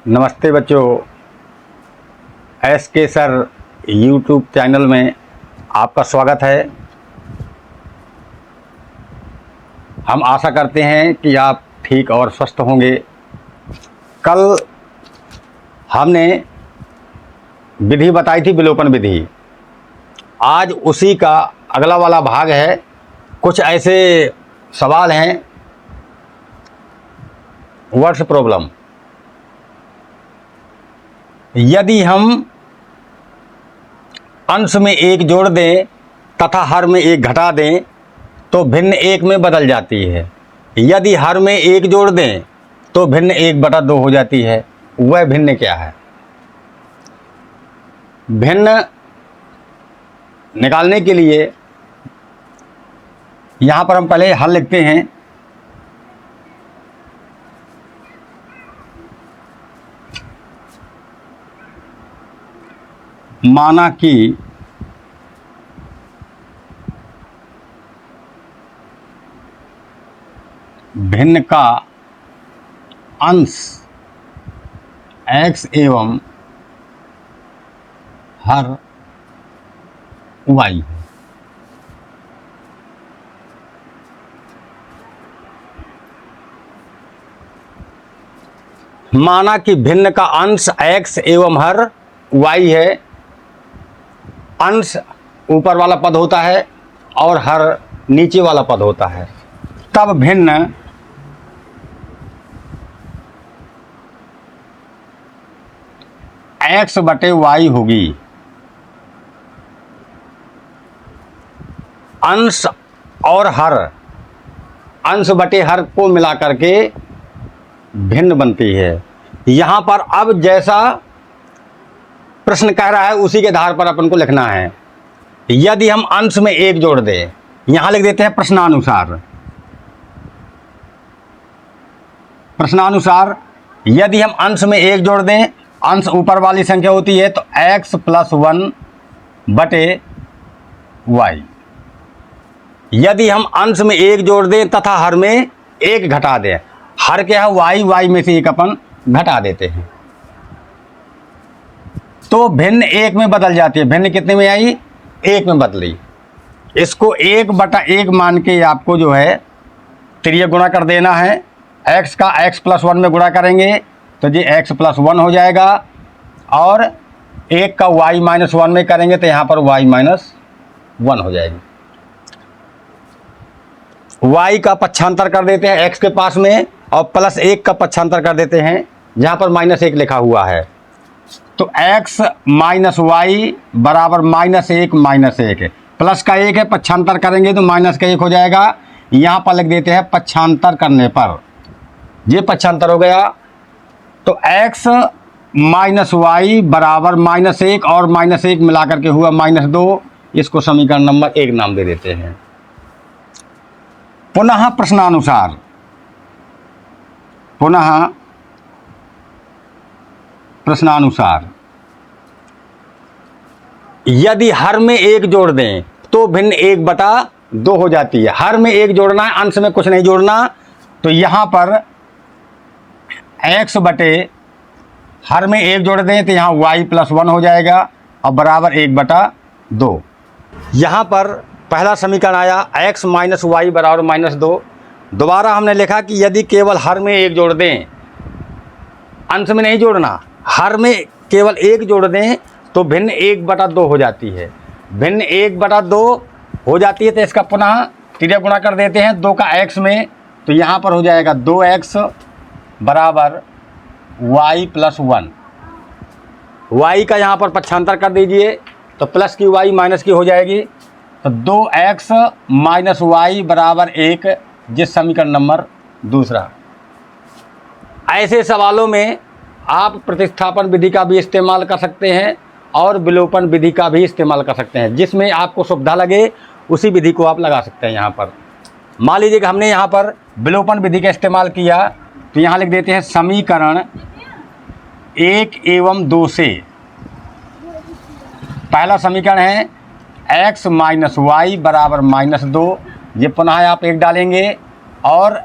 नमस्ते बच्चों, SK sir YouTube channel में आपका स्वागत है। हम आशा करते हैं कि आप ठीक और स्वस्थ होंगे। कल हमने विधि बताई थी, विलोपन विधि। आज उसी का अगला वाला भाग है। कुछ ऐसे सवाल हैं, वर्ड्स प्रॉब्लम। यदि हम अंश में एक जोड़ दें तथा हर में एक घटा दें तो भिन्न एक में बदल जाती है। यदि हर में एक जोड़ दें तो भिन्न 1/2 हो जाती है। वह भिन्न क्या है? भिन्न निकालने के लिए यहाँ पर हम पहले हल लिखते हैं। माना कि भिन्न का अंश x एवं हर y है। माना कि भिन्न का अंश x एवं हर y है। अंश ऊपर वाला पद होता है और हर नीचे वाला पद होता है। तब भिन्न x/y होगी। अंश और हर, अंश बटे हर को मिला करके भिन्न बनती है। यहाँ पर अब जैसा प्रश्न कह रहा है उसी के आधार पर अपन को लिखना है। यदि हम अंश में एक जोड़ दें, यहाँ लिख देते हैं प्रश्नानुसार। प्रश्नानुसार यदि हम अंश में एक जोड़ दें, अंश ऊपर वाली संख्या होती है तो x+1/y। यदि हम अंश में एक जोड़ दें तथा हर में एक घटा दें, हर क्या है y में से एक अपन घटा देते हैं तो भिन्न एक में बदल जाती है। भिन्न कितने में आई? एक में बदली। इसको 1/1 मान के आपको जो है त्रिय गुणा कर देना है। x का x+1 में गुणा करेंगे तो ये x+1 हो जाएगा और 1 का y-1 में करेंगे तो यहाँ पर y-1 हो जाएगी। y का पक्षांतर कर देते हैं x के पास में और +1 का पक्षांतर कर देते हैं जहाँ पर -1 लिखा हुआ है। तो x - y बराबर -1 प्लस का 1 है, पक्षांतर करेंगे तो माइनस का 1 हो जाएगा। यहाँ पर लिख देते हैं पक्षांतर करने पर ये पक्षांतर हो गया। तो x - y बराबर -1 और -1 मिलाकर के हुआ -2। इसको समीकरण नंबर 1 नाम दे देते हैं। पुनः प्रश्नानुसार, पुनः प्रश्नानुसार यदि हर में एक जोड़ दें तो भिन्न 1/2 हो जाती है। हर में एक जोड़ना है, अंश में कुछ नहीं जोड़ना। तो यहाँ पर x बटे हर में एक जोड़ दें तो यहाँ y+1 हो जाएगा और बराबर 1/2। यहाँ पर पहला समीकरण आया x - y बराबर -2। दोबारा हमने लिखा कि यदि केवल हर में एक जोड़ दें, अंश में नहीं जोड़ना, हर में केवल एक जोड़ दें तो भिन्न 1/2 हो जाती है। भिन्न 1/2 हो जाती है तो इसका पुनः त्रिय गुणा कर देते हैं 2 का x में, तो यहाँ पर हो जाएगा 2x बराबर y+1। y का यहाँ पर पक्षांतर कर दीजिए तो प्लस की y माइनस की हो जाएगी। तो 2x - y बराबर 1, जिस समीकरण नंबर 2। ऐसे सवालों में आप प्रतिस्थापन विधि का भी इस्तेमाल कर सकते हैं और विलोपन विधि का भी इस्तेमाल कर सकते हैं। जिसमें आपको सुविधा लगे उसी विधि को आप लगा सकते हैं। यहाँ पर मान लीजिए कि हमने यहाँ पर विलोपन विधि का इस्तेमाल किया तो यहाँ लिख देते हैं समीकरण 1 एवं 2 से। पहला समीकरण है x - y बराबर -2। ये पुनः आप 1 डालेंगे और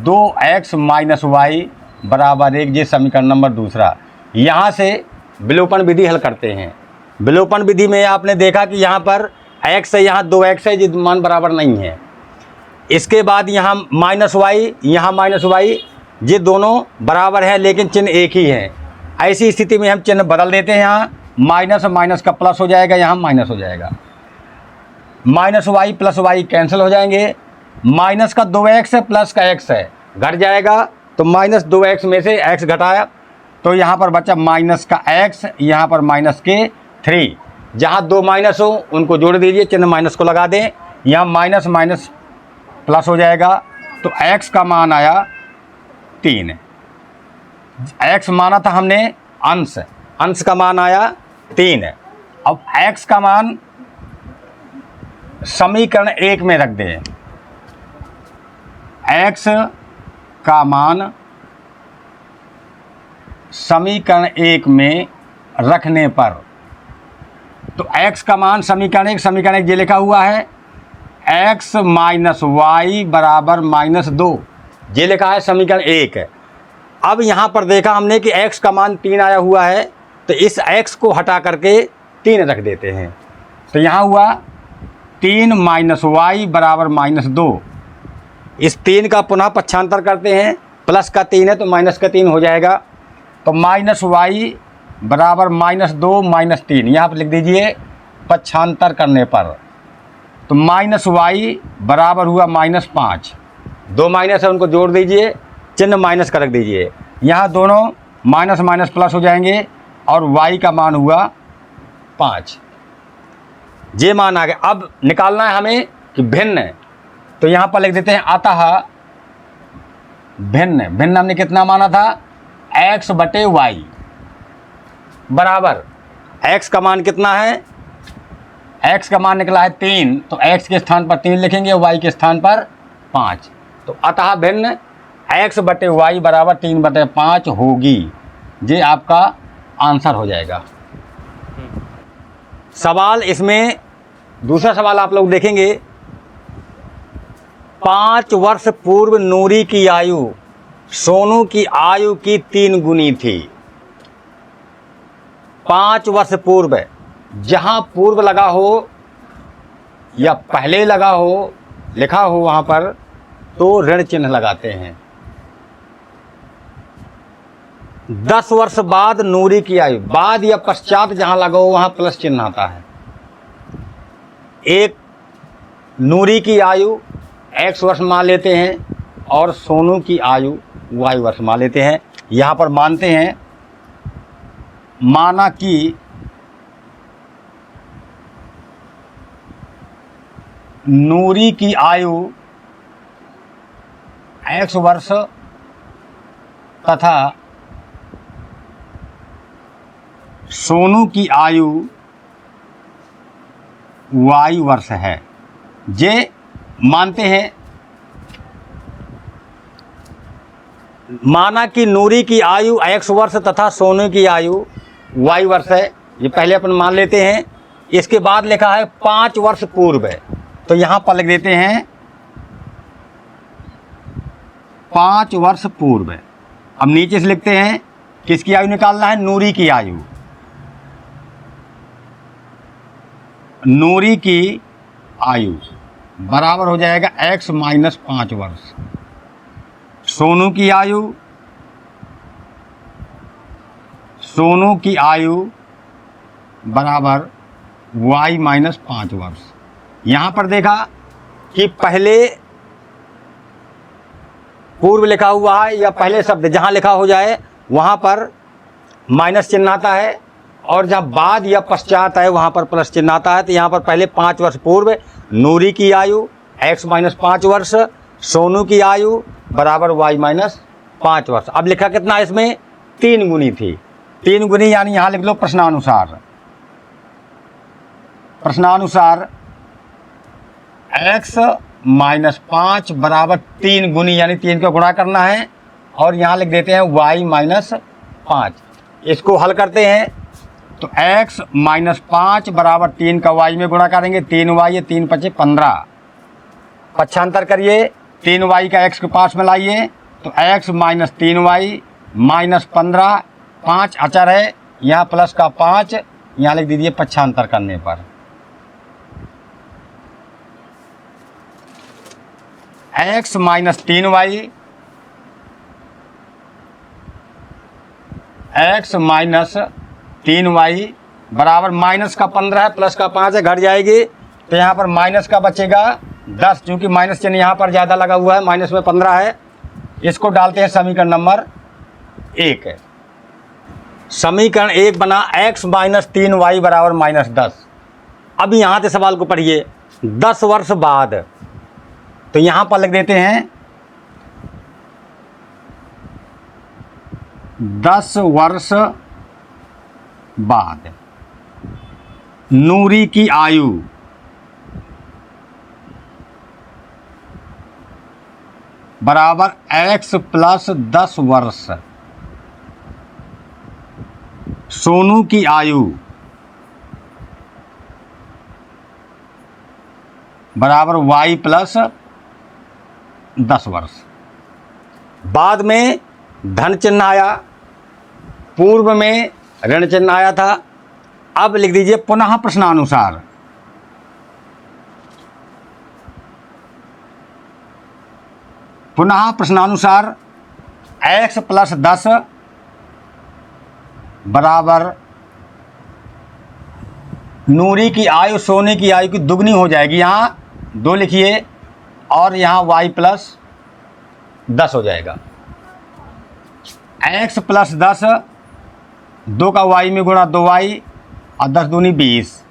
2x - y बराबर 1, ये समीकरण नंबर दूसरा। यहाँ से विलोपन विधि हल करते हैं। विलोपन विधि में आपने देखा कि यहाँ पर x है, यहाँ 2x है, ये मान बराबर नहीं है। इसके बाद यहाँ -y, यहाँ -y, ये दोनों बराबर है लेकिन चिन्ह एक ही है। ऐसी स्थिति में हम चिन्ह बदल देते हैं। यहाँ माइनस माइनस का प्लस हो जाएगा, यहाँ माइनस हो जाएगा। -y प्लस y कैंसिल हो जाएंगे। माइनस का 2x है, प्लस का x है, घट जाएगा। तो -2x में से x घटाया तो यहाँ पर बचा माइनस का x, यहाँ पर माइनस के 3। जहाँ 2 माइनस हो उनको जोड़ दीजिए, चिन्ह माइनस को लगा दें। यहाँ माइनस माइनस प्लस हो जाएगा। तो x का मान आया 3। x माना था हमने अंश, अंश का मान आया 3। अब x का मान समीकरण 1 में रख दें। x का मान समीकरण 1 में रखने पर, तो x का मान समीकरण 1 ये लिखा हुआ है x माइनस वाई बराबर -2, ये लिखा है समीकरण 1। अब यहाँ पर देखा हमने कि x का मान 3 आया हुआ है, तो इस x को हटा करके 3 रख देते हैं। तो यहाँ हुआ 3 माइनस वाई बराबर -2। इस 3 का पुनः पक्षांतर करते हैं, प्लस का 3 है तो माइनस का 3 हो जाएगा। तो -y बराबर -2 -3, यहाँ पर लिख दीजिए पक्षांतर करने पर। तो -y बराबर हुआ -5। 2 माइनस है उनको जोड़ दीजिए, चिन्ह माइनस का रख दीजिए। यहाँ दोनों माइनस माइनस प्लस हो जाएंगे और y का मान हुआ 5। ये मान आ गया। अब निकालना है हमें कि भिन्न, तो यहाँ पर लिख देते हैं अतः भिन्न। भिन्न हमने कितना माना था, x बटे वाई बराबर, x का मान कितना है, x का मान निकला है 3, तो x के स्थान पर 3 लिखेंगे, y के स्थान पर 5। तो अतः भिन्न x बटे वाई बराबर 3/5 होगी। ये आपका आंसर हो जाएगा। सवाल इसमें दूसरा सवाल आप लोग देखेंगे। 5 वर्ष पूर्व नूरी की आयु सोनू की आयु की 3 गुनी थी। 5 वर्ष पूर्व, जहां पूर्व लगा हो या पहले लगा हो, लिखा हो वहां पर, तो ऋण चिन्ह लगाते हैं। 10 वर्ष बाद नूरी की आयु, बाद या पश्चात जहां लगा हो वहां प्लस चिन्ह आता है। एक नूरी की आयु x वर्ष मान लेते हैं और सोनू की आयु y वर्ष मान लेते हैं। यहाँ पर मानते हैं, माना कि नूरी की आयु x वर्ष तथा सोनू की आयु y वर्ष है। ये मानते हैं। माना कि नूरी की आयु x वर्ष तथा सोनू की आयु y वर्ष है, ये पहले अपन मान लेते हैं। इसके बाद लिखा है 5 वर्ष पूर्व, तो यहाँ पर लिख देते हैं 5 वर्ष पूर्व। अब नीचे से लिखते हैं किसकी आयु निकालना है, नूरी की आयु। नूरी की आयु बराबर हो जाएगा x माइनस 5 वर्ष। सोनू की आयु, सोनू की आयु बराबर y माइनस 5 वर्ष। यहाँ पर देखा कि पहले पूर्व लिखा हुआ है या पहले शब्द जहाँ लिखा हो जाए वहाँ पर माइनस चिन्ह आता है, और जहाँ बाद या पश्चात है वहाँ पर प्लस चिन्ह आता है। तो यहाँ पर पहले 5 वर्ष पूर्व नूरी की आयु x माइनस 5 वर्ष, सोनू की आयु बराबर y माइनस 5 वर्ष। अब लिखा कितना है इसमें, 3 गुनी थी। 3 गुनी यानी यहाँ लिख लो प्रश्नानुसार। प्रश्नानुसार x माइनस 5 बराबर 3 गुनी यानी 3 का गुणा करना है, और यहाँ लिख देते हैं y माइनस 5। इसको हल करते हैं तो x माइनस 5 बराबर 3 का y में गुणा करेंगे, 3y है, 3 × 5 = 15। पक्षांतर करिए, 3y का x के पास में लाइए तो x माइनस 3y -15, 5 अचर है, यहाँ प्लस का 5, यहाँ लिख दीजिए पक्षांतर करने पर x - 3y x - 3y बराबर माइनस का 15 है, प्लस का 5 है, घट जाएगी तो यहाँ पर माइनस का बचेगा 10, क्योंकि माइनस चिन्ह यहाँ पर ज़्यादा लगा हुआ है, माइनस में 15 है। इसको डालते हैं समीकरण नंबर 1 है। समीकरण 1 बना x - 3y बराबर -10। अब यहाँ से सवाल को पढ़िए, 10 वर्ष बाद, तो यहाँ पर लिख देते हैं 10 वर्ष बाद नूरी की आयु बराबर x + 10 वर्ष, सोनू की आयु बराबर y + 10 वर्ष। बाद में धन चिन्ह आया, पूर्व में ऋण चिन्ह आया था। अब लिख दीजिए पुनः प्रश्नानुसार, पुनः प्रश्नानुसार x + 10 बराबर नूरी की आयु सोने की आयु की दुगनी हो जाएगी, यहाँ 2 लिखिए और यहाँ y + 10 हो जाएगा। x + 10, 2 का y में गुणा 2y और 10 दूनी 20,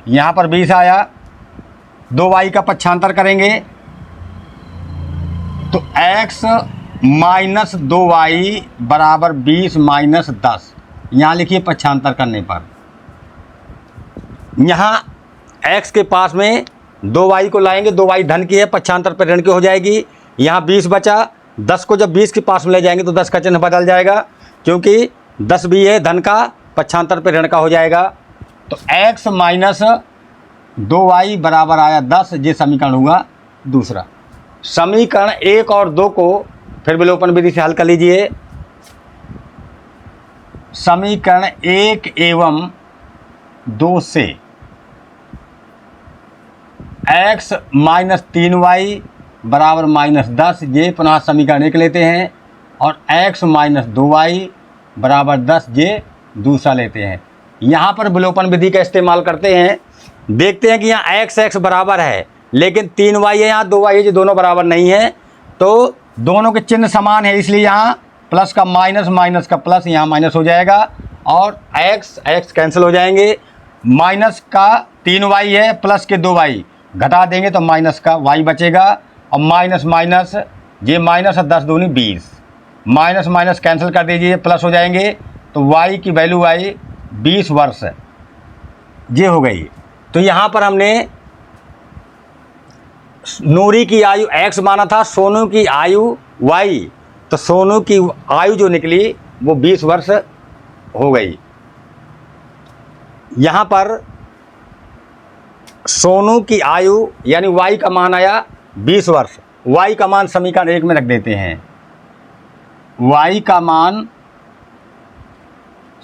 यहाँ पर 20 आया, 2y का पक्षांतर करेंगे तो x - 2y बराबर 20 - 10, यहाँ लिखिए पक्षांतर करने पर, यहाँ x के पास में 2y को लाएंगे, 2y धन की है, पक्षांतर पर ऋण की हो जाएगी, यहाँ 20 बचा, 10 को जब 20 के पास में ले जाएंगे तो 10 का चिन्ह बदल जाएगा, क्योंकि 10 भी है धन का, पक्षांतर पर ऋण का हो जाएगा। तो x - 2y बराबर आया 10, ये समीकरण हुआ दूसरा। समीकरण 1 और 2 को फिर विलोपन विधि से हल कर लीजिए। समीकरण 1 एवं 2 से x - 3y बराबर -10, ये पुनः समीकरण 1 लेते हैं, और x - 2y बराबर 10 ये दूसरा लेते हैं। यहाँ पर विलोपन विधि का इस्तेमाल करते हैं। देखते हैं कि यहाँ x बराबर है, लेकिन 3y है, यहाँ 2y है, ये दोनों बराबर नहीं है, तो दोनों के चिन्ह समान है, इसलिए यहाँ प्लस का माइनस, माइनस का प्लस, यहाँ माइनस हो जाएगा और x कैंसिल हो जाएंगे। माइनस का 3y है, प्लस के 2y घटा देंगे तो माइनस का y बचेगा, और माइनस माइनस, ये माइनस है, 10 दूनी 20, माइनस माइनस कैंसिल कर दीजिए, प्लस हो जाएंगे, तो y की वैल्यू आई 20 वर्ष, ये हो गई। तो यहाँ पर हमने नूरी की आयु x माना था, सोनू की आयु y, तो सोनू की आयु जो निकली वो 20 वर्ष हो गई। यहाँ पर सोनू की आयु यानी y का मान आया 20 वर्ष, y का मान समीकरण 1 में रख देते हैं। y का मान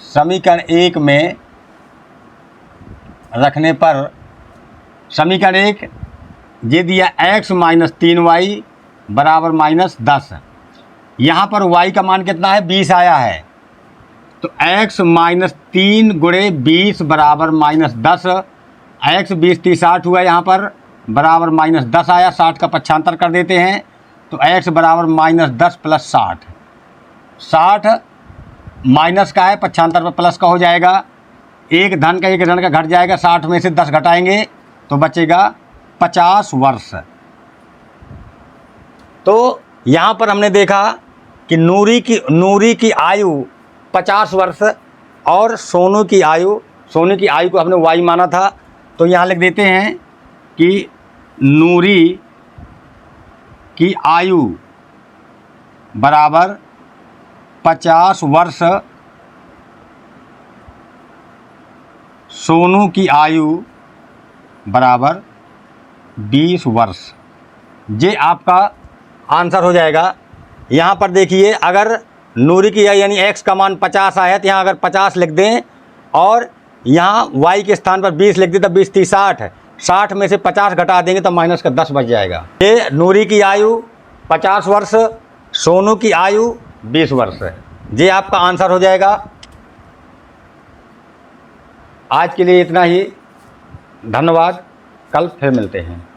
समीकरण 1 में रखने पर समीकरण 1 ये दिया x - 3y बराबर -10। यहाँ पर y का मान कितना है, 20 आया है, तो x - 3 × 20 बराबर -10, x 20 30 60 हुआ, यहाँ पर बराबर -10 आया, 60 का पक्षांतर कर देते हैं, तो x बराबर -10 + 60, 60 माइनस का है, पक्षांतर पर प्लस का हो जाएगा, एक धन का एक ऋण का घट जाएगा, 60 में से 10 घटाएंगे तो बचेगा 50 वर्ष। तो यहाँ पर हमने देखा कि नूरी की आयु 50 वर्ष और सोनू की आयु को हमने y माना था, तो यहाँ लिख देते हैं कि नूरी की आयु बराबर 50 वर्ष, सोनू की आयु बराबर 20 वर्ष, ये आपका आंसर हो जाएगा। यहाँ पर देखिए, अगर नूरी की आयु यानी x का मान 50 आया है, तो यहाँ अगर 50 लिख दें और यहाँ y के स्थान पर 20 लिख दें तो 20 30 60 है, 60 में से 50 घटा देंगे तो माइनस का 10 बच जाएगा। ये नूरी की आयु 50 वर्ष, सोनू की आयु 20 वर्ष है। ये आपका आंसर हो जाएगा। आज के लिए इतना ही, धन्यवाद, कल फिर मिलते हैं।